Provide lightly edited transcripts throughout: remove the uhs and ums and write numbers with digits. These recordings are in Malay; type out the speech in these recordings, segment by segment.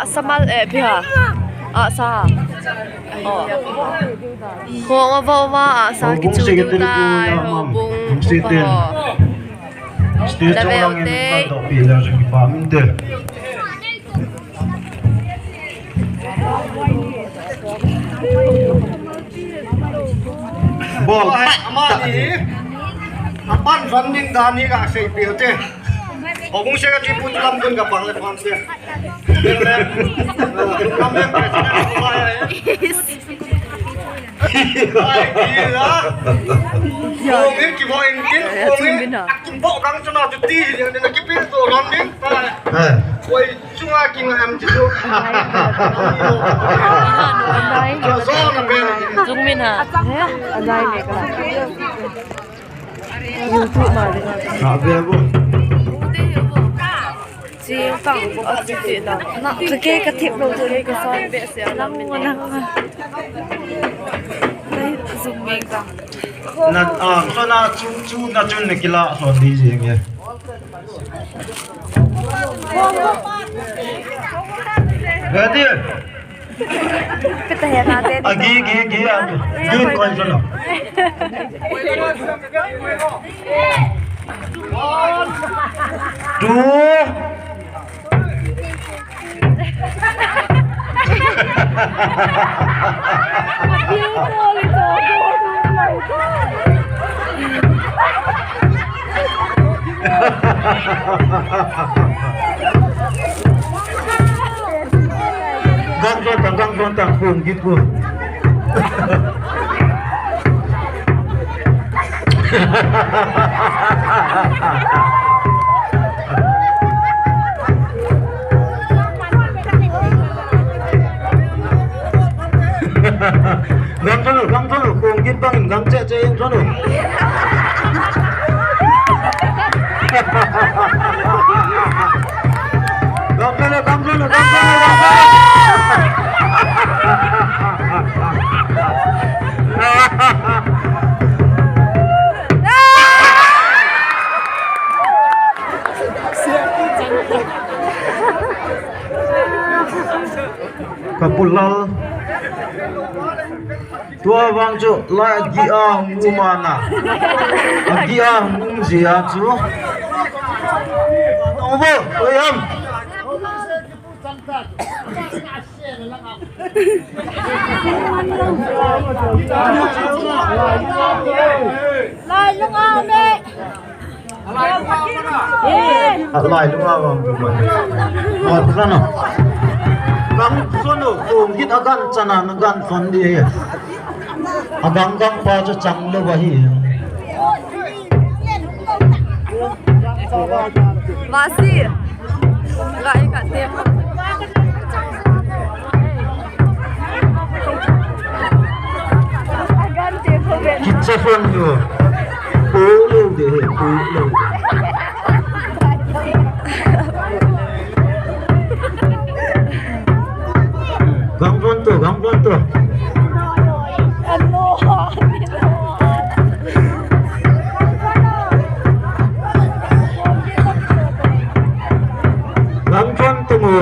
Samal pia sa ho wa sa kichu tu tai houbung level te pila sa paminte bol amani apan funding dani ka sei pilte houbung se ka tipun lam kun ka pangle pamse kamen president kuaya ai gila houbung ki bo engkin houbung akin bo kang chona juti yang na kipil to landing oi chunga king am jitu so na ben jungmin ha anai ne ka YouTube ma de na be bo ji tang o ji ji da na ke ka thip lo ke ka son be se na min na dai jungmin ka na so na chu na chun ne kila so di je nge ready kita ya na de agi good question no gang tang phun gitu gang sono phun gitu bang gang ce yang sono gang sono Hepalal tua bang cu lagi mana lagi zia cu apa ayam lai lung ame lai lung bang oh sana gang sono git agan chana nagan fondi agang pa cho chang lo bahi masih enggak ikat tem kichu fondi polo de polo gang pronto mo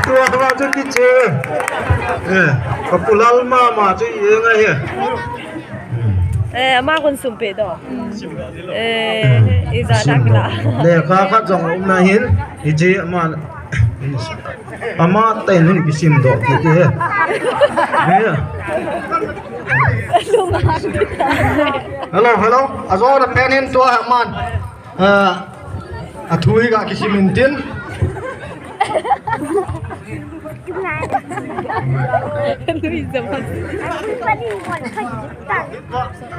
tua cho kichu Hepalal ma chứ gì ngay here ma con sum pe do iza dakla le kha jong na hin iji ma ama ten hun kisim do ki he hello azo da penin to man athui ga kisim tin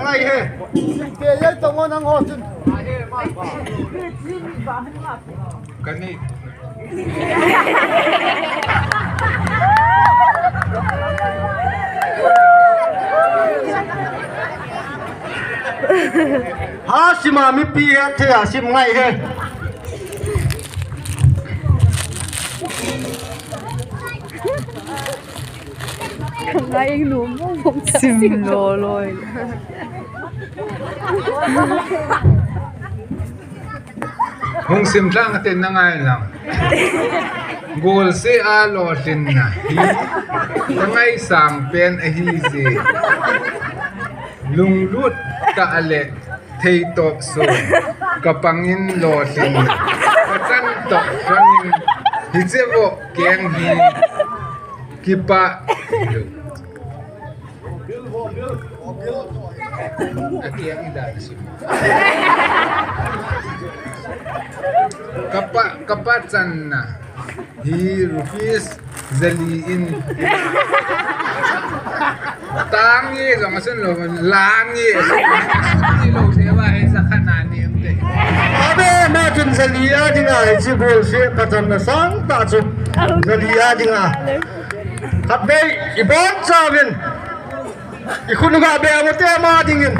ngay he ke ye tong nang ho chun cái này ha sima mi pi he the sim ngay he ไล่หนูผม10 โลเลย Hung sim tlang atin na nga lang. Gol si alo tin na. Ngay sang pen ahizi. Lunglut ka ale. Thay tok so. Kapangin lo tin. Kasan tok kangin. Hizevo keng hi. Kipa. Aki ang idan si kapatsan na hi rupees zaliin tangi sama sun lo langi lo sewa sa kanani umte abe na jun zalia dinga ji bol se katan na sang ta chu zalia dinga khabe ibon chavin ikunu ga be amate ma dingin